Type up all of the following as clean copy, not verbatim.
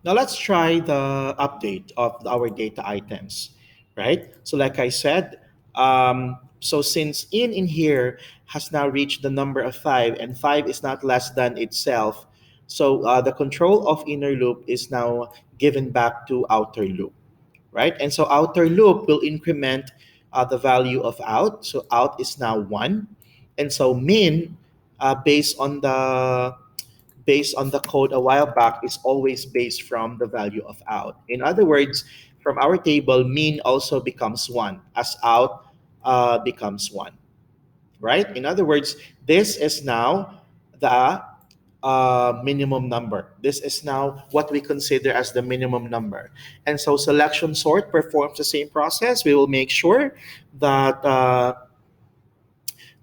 Now let's try the update of our data items, right? So like I said, so since in here has now reached the number of 5 and 5 is not less than itself, so the control of inner loop is now given back to outer loop, right? And so outer loop will increment the value of out. So out is now 1. And so min, based on the code a while back, is always based from the value of out. In other words, from our table, min also becomes 1 as out becomes 1, right? In other words, this is now the minimum number. This is now what we consider as the minimum number. And so selection sort performs the same process. We will make sure that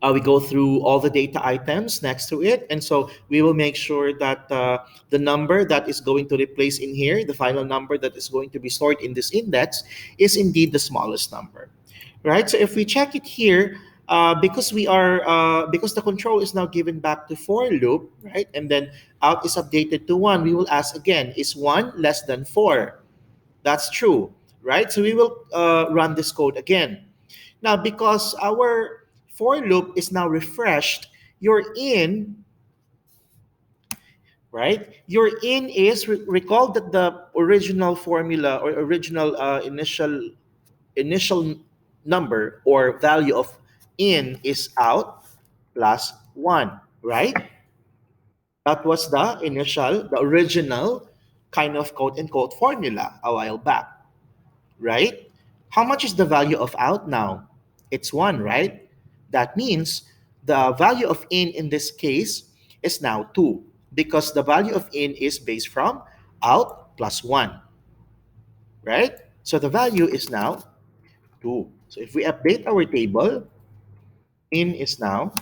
we go through all the data items next to it. And so we will make sure that the number that is going to replace in here, the final number that is going to be stored in this index, is indeed the smallest number, right? So if we check it here, because the control is now given back to for loop, right? And then out is updated to 1, we will ask again, is 1 less than 4? That's true, right? So we will run this code again. Now, because our for loop is now refreshed, your in, right? Your in is, recall that the original formula or original initial number or value of in is out plus 1, right? That was the original kind of quote unquote formula a while back, right? How much is the value of out now? It's 1, right? That means the value of in this case is now 2 because the value of in is based from out plus 1, right? So the value is now 2. So if we update our table, in is now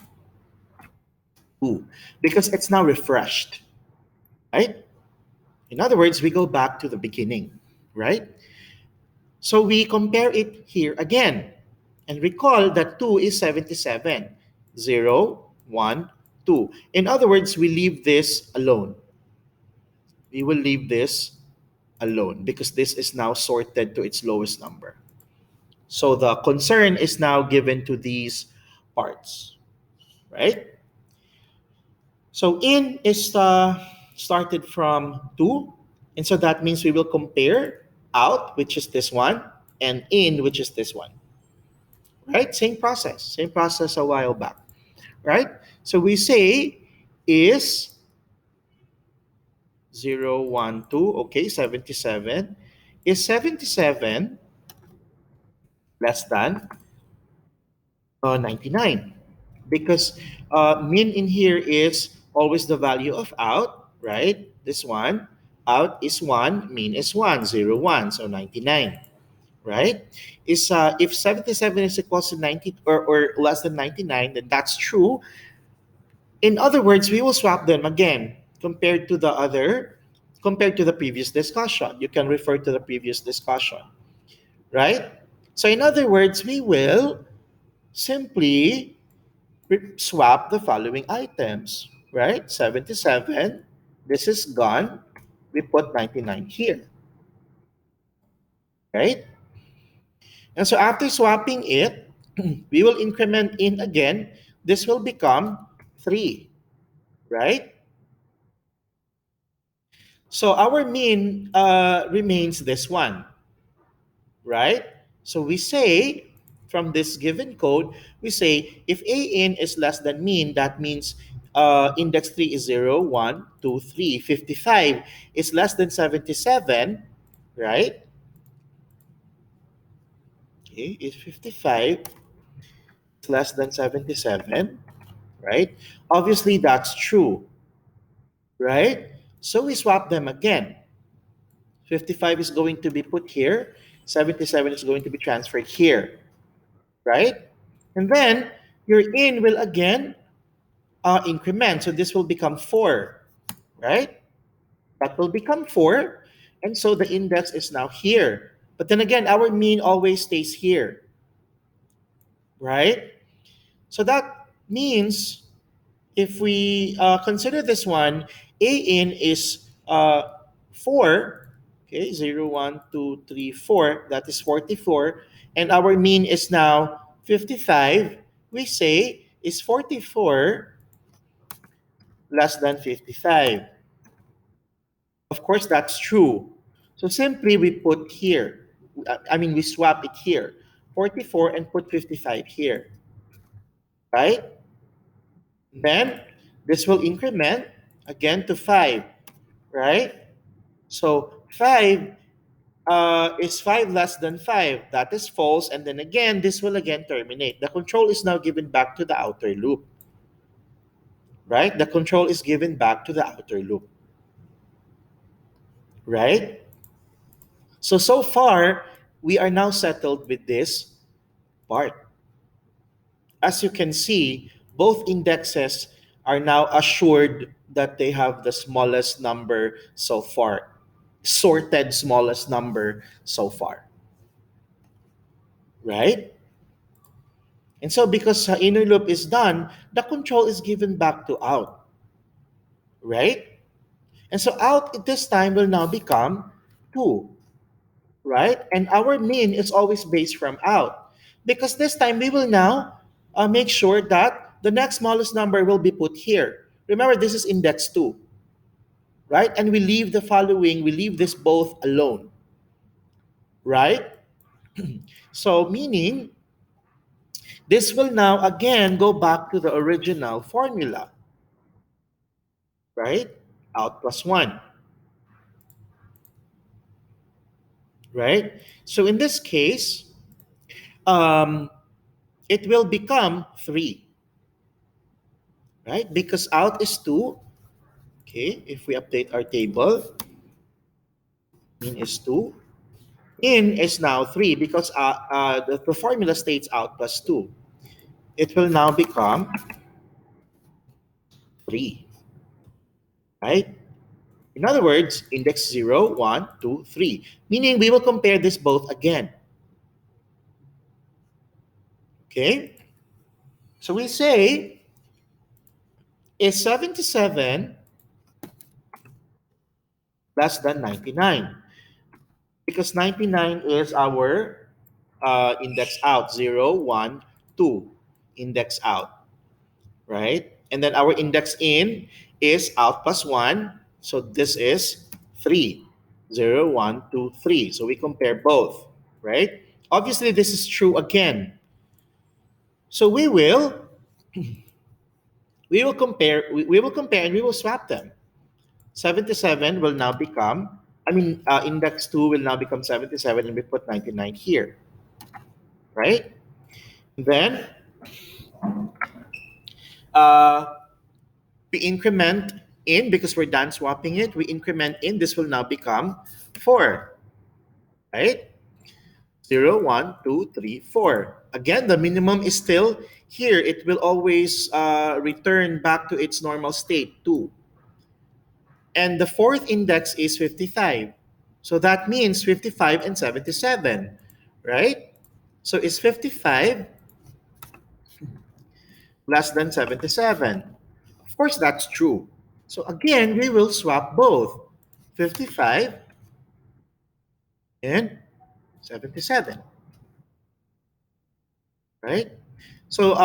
2 because it's now refreshed, right? In other words, we go back to the beginning, right? So we compare it here again. And recall that 2 is 77. 0, 1, 2. In other words, we leave this alone. We will leave this alone because this is now sorted to its lowest number. So the concern is now given to these parts, right? So in is started from 2. And so that means we will compare out, which is this one, and in, which is this one, right? Same process a while back, right? So we say is 0, 1, 2, okay, 77. Is 77 less than 99? Because min in here is always the value of out, right? This one, out is 1, min is 1, 0, 1, so 99, right? Is if 77 is equals to 90 or less than 99, then that's true. In other words, we will swap them again compared to the previous discussion. You can refer to the previous discussion, right? So in other words, we will simply swap the following items, right? 77, this is gone. We put 99 here, right? And so after swapping it, we will increment in again. This will become 3, right? So our mean remains this one, right? So we say from this given code, we say if a in is less than mean, that means index 3 is 0, 1, 2, 3. 55 is less than 77, right? Okay, is 55 is less than 77, right? Obviously, that's true, right? So we swap them again. 55 is going to be put here. 77 is going to be transferred here, right? And then your in will again increment. So this will become 4, right? That will become 4. And so the index is now here. But then again, our mean always stays here, right? So that means if we consider this one, A in is 4, Okay, 0, 1, 2, 3, 4. That is 44. And our mean is now 55. We say, is 44 less than 55? Of course, that's true. So simply we put here, we swap it here. 44 and put 55 here, right? Then this will increment again to 5, right? So 5 is 5 less than 5. That is false. And then again, this will again terminate. The control is now given back to the outer loop, right? The control is given back to the outer loop, right? So far, we are now settled with this part. As you can see, both indexes are now assured that they have the smallest number so far, sorted smallest number so far, right? And so because inner loop is done, the control is given back to out, right? And so out at this time will now become 2, right? And our mean is always based from out. Because this time we will now make sure that the next smallest number will be put here. Remember, this is index 2, right? And we leave the following, we leave this both alone, right? So meaning, this will now again go back to the original formula, right? Out plus 1, right? So in this case, um, it will become 3, right? Because out is 2. Okay, if we update our table, mean is 2. In is now 3 because the formula states out plus 2. It will now become 3, right? In other words, index 0, 1, 2, 3. Meaning we will compare this both again. Okay? So we say, is 77 less than 99? Because 99 is our index out, 0, 1, 2, index out, right? And then our index in is out plus 1. So this is 3, 0, 1, 2, 3. So we compare both, right? Obviously, this is true again. So we will compare and we will swap them. 77 will now become, index 2 will now become 77 and we put 99 here, right? Then uh, we increment in because we're done swapping it. We increment in, this will now become 4, right? 0, 1, 2, 3, 4. Again, the minimum is still here. It will always return back to its normal state, 2. And the fourth index is 55. So that means 55 and 77, right? So is 55 less than 77? Of course, that's true. So again, we will swap both 55 and 77, right? So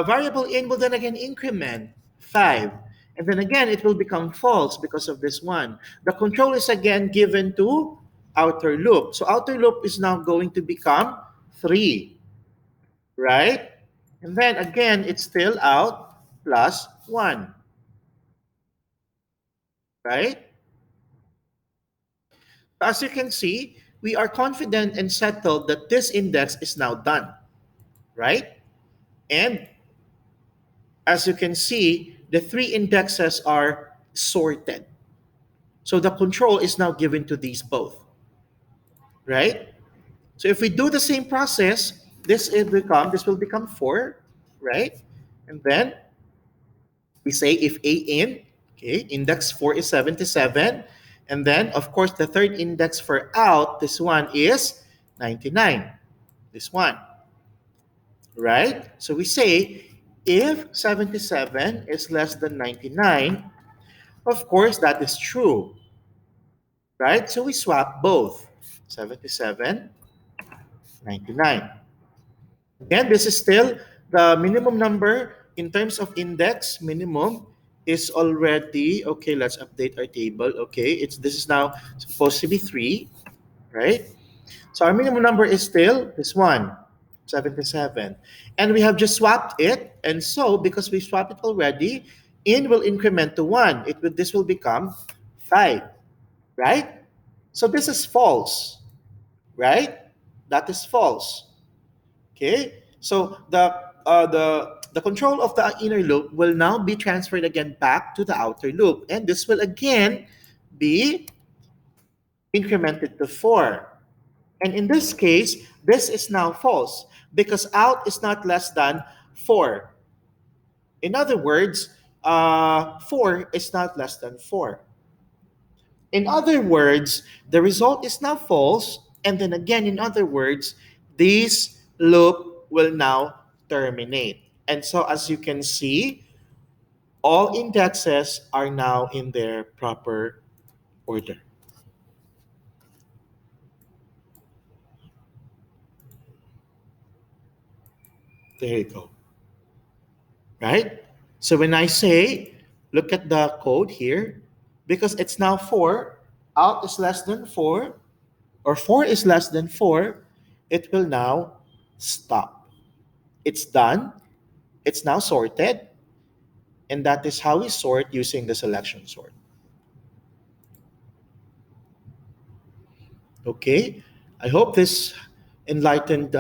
variable in will then again increment 5. And then again, it will become false because of this one. The control is again given to outer loop. So outer loop is now going to become 3, right? And then again, it's still out plus 1, right? As you can see, we are confident and settled that this index is now done, right? And as you can see, the 3 indexes are sorted. So the control is now given to these both, right? So if we do the same process, this will become 4, right? And then we say if A in, okay, index 4 is 77. And then, of course, the third index for out, this one is 99. This one, right? So we say if 77 is less than 99, of course, that is true. right? So we swap both 77, 99. Again, this is still the minimum number in terms of index. Minimum is already okay. Let's update our table. Okay, this is now supposed to be 3, right? So our minimum number is still this one, 77. And we have just swapped it. And so because we swapped it already, in will increment to 1. This will become 5, right? So this is false, right? That is false. Okay? So the control of the inner loop will now be transferred again back to the outer loop. And this will again be incremented to 4. And in this case, this is now false because out is not less than 4. In other words, 4 is not less than 4. In other words, the result is now false. And then again, in other words, this loop will now terminate. And so as you can see, all indexes are now in their proper order. There you go. Right? So when I say, look at the code here, because it's now 4, out is less than 4, or 4 is less than 4, it will now stop. It's done. It's now sorted. And that is how we sort using the selection sort. Okay? I hope this enlightened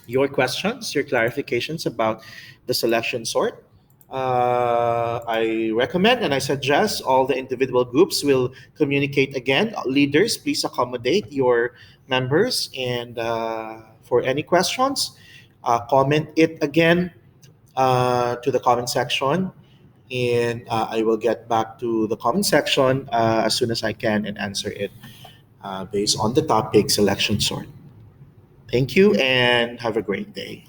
your questions, your clarifications about the selection sort. I recommend and I suggest all the individual groups will communicate again. Leaders, please accommodate your members. And for any questions, comment it again to the comment section. And I will get back to the comment section as soon as I can and answer it based on the topic selection sort. Thank you and have a great day.